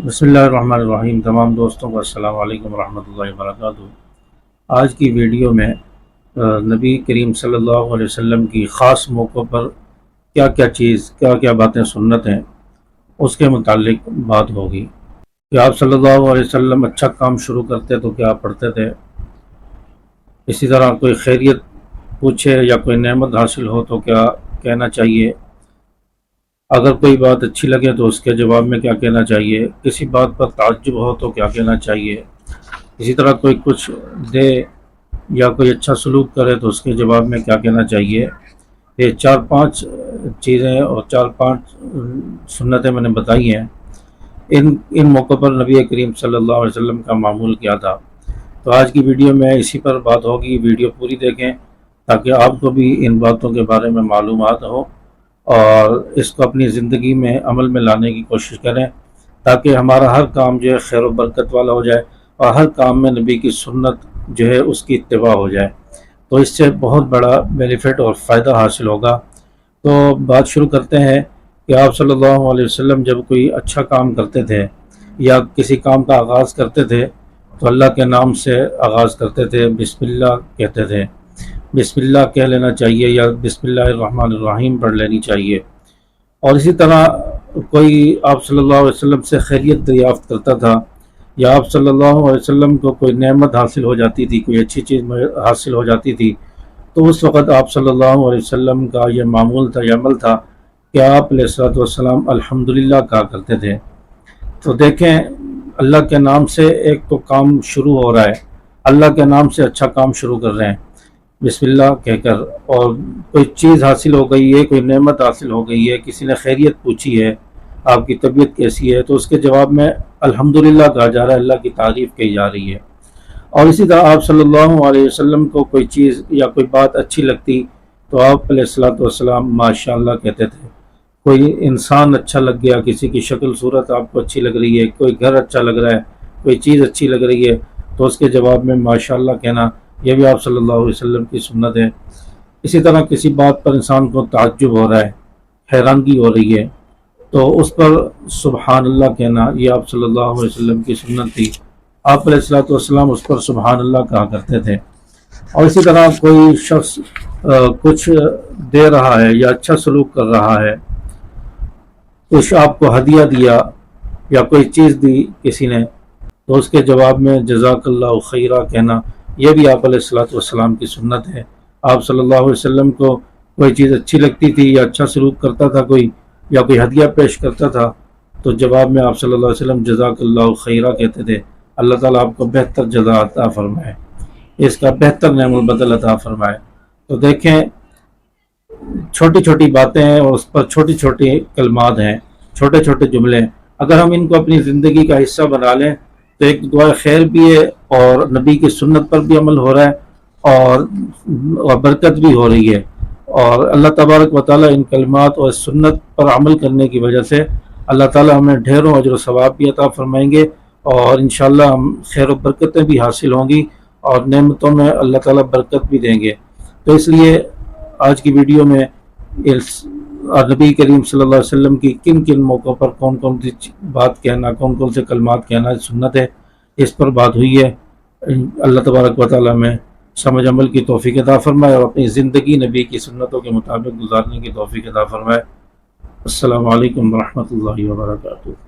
بسم اللہ الرحمن الرحیم۔ تمام دوستوں کو السلام علیکم ورحمۃ اللہ وبرکاتہ۔ آج کی ویڈیو میں نبی کریم صلی اللہ علیہ وسلم کی خاص موقعوں پر کیا باتیں سنت ہیں اس کے متعلق بات ہوگی کہ آپ صلی اللہ علیہ وسلم اچھا کام شروع کرتے تو کیا پڑھتے تھے، اسی طرح کوئی خیریت پوچھے یا کوئی نعمت حاصل ہو تو کیا کہنا چاہیے، اگر کوئی بات اچھی لگے تو اس کے جواب میں کیا کہنا چاہیے، کسی بات پر تعجب ہو تو کیا کہنا چاہیے، اسی طرح کوئی کچھ دے یا کوئی اچھا سلوک کرے تو اس کے جواب میں کیا کہنا چاہیے۔ یہ 4-5 چیزیں اور 4-5 سنتیں میں نے بتائی ہیں۔ ان موقع پر نبی کریم صلی اللہ علیہ وسلم کا معمول کیا تھا، تو آج کی ویڈیو میں اسی پر بات ہوگی۔ ویڈیو پوری دیکھیں تاکہ آپ کو بھی ان باتوں کے بارے میں معلومات ہو اور اس کو اپنی زندگی میں عمل میں لانے کی کوشش کریں تاکہ ہمارا ہر کام جو ہے خیر و برکت والا ہو جائے اور ہر کام میں نبی کی سنت جو ہے اس کی اتباع ہو جائے، تو اس سے بہت بڑا بینیفٹ اور فائدہ حاصل ہوگا۔ تو بات شروع کرتے ہیں کہ آپ صلی اللہ علیہ وسلم جب کوئی اچھا کام کرتے تھے یا کسی کام کا آغاز کرتے تھے تو اللہ کے نام سے آغاز کرتے تھے، بسم اللہ کہتے تھے، بسم اللہ کہہ لینا چاہیے یا بسم اللہ الرحمن الرحیم پڑھ لینی چاہیے۔ اور اسی طرح کوئی آپ صلی اللہ علیہ وسلم سے خیریت دریافت کرتا تھا یا آپ صلی اللہ علیہ وسلم کو کوئی نعمت حاصل ہو جاتی تھی، کوئی اچھی چیز حاصل ہو جاتی تھی، تو اس وقت آپ صلی اللہ علیہ وسلم کا یہ معمول تھا، یہ عمل تھا کہ آپ علیہ الصلوۃ والسلام الحمدللہ کہا کرتے تھے۔ تو دیکھیں، اللہ کے نام سے ایک تو کام شروع ہو رہا ہے، اللہ کے نام سے اچھا کام شروع کر رہے ہیں بسم اللہ کہہ کر، اور کوئی چیز حاصل ہو گئی ہے، کوئی نعمت حاصل ہو گئی ہے، کسی نے خیریت پوچھی ہے، آپ کی طبیعت کیسی ہے، تو اس کے جواب میں الحمدللہ کہا جا رہا ہے، اللہ کی تعریف کہی جا رہی ہے۔ اور اسی طرح آپ صلی اللہ علیہ وسلم کو کوئی چیز یا کوئی بات اچھی لگتی تو آپ علیہ الصلوۃ والسلام ماشاء اللہ کہتے تھے۔ کوئی انسان اچھا لگ گیا، کسی کی شکل صورت آپ کو اچھی لگ رہی ہے، کوئی گھر اچھا لگ رہا ہے، کوئی چیز اچھی لگ رہی ہے تو اس کے جواب میں ماشاء اللہ کہنا، یہ بھی آپ صلی اللہ علیہ وسلم کی سنت ہے۔ اسی طرح کسی بات پر انسان کو تعجب ہو رہا ہے، حیرانگی ہو رہی ہے، تو اس پر سبحان اللہ کہنا، یہ آپ صلی اللہ علیہ وسلم کی سنت تھی۔ آپ علیہ الصلوۃ والسلام اس پر سبحان اللہ کہا کرتے تھے۔ اور اسی طرح کوئی شخص کچھ دے رہا ہے یا اچھا سلوک کر رہا ہے، کچھ آپ کو ہدیہ دیا یا کوئی چیز دی کسی نے، تو اس کے جواب میں جزاک اللہ خیرہ کہنا، یہ بھی آپ علیہ الصلوۃ والسلام کی سنت ہے۔ آپ صلی اللہ علیہ وسلم کو کوئی چیز اچھی لگتی تھی یا اچھا سلوک کرتا تھا کوئی، یا کوئی ہدیہ پیش کرتا تھا، تو جواب میں آپ صلی اللہ علیہ وسلم جزاک اللہ خیرہ کہتے تھے، اللہ تعالیٰ آپ کو بہتر جزا عطا فرمائے، اس کا بہتر نعم البدل عطا فرمائے۔ تو دیکھیں، چھوٹی چھوٹی باتیں ہیں اور اس پر چھوٹی چھوٹی کلمات ہیں، چھوٹے چھوٹے جملے، اگر ہم ان کو اپنی زندگی کا حصہ بنا لیں تو ایک دعا خیر بھی ہے اور نبی کی سنت پر بھی عمل ہو رہا ہے اور برکت بھی ہو رہی ہے، اور اللہ تبارک و تعالیٰ ان کلمات اور سنت پر عمل کرنے کی وجہ سے اللہ تعالیٰ ہمیں ڈھیروں اجر و ثواب بھی عطا فرمائیں گے، اور انشاءاللہ ہم خیر و برکتیں بھی حاصل ہوں گی اور نعمتوں میں اللہ تعالیٰ برکت بھی دیں گے۔ تو اس لیے آج کی ویڈیو میں نبی کریم صلی اللہ علیہ وسلم کی کن کن موقعوں پر کون کون سی بات کہنا، کون کون سے کلمات کہنا سنت ہے، اس پر بات ہوئی ہے۔ اللہ تبارک و تعالیٰ میں سمجھ عمل کی توفیق عطا فرمائے اور اپنی زندگی نبی کی سنتوں کے مطابق گزارنے کی توفیق عطا فرمائے۔ السلام علیکم ورحمۃ اللہ وبرکاتہ۔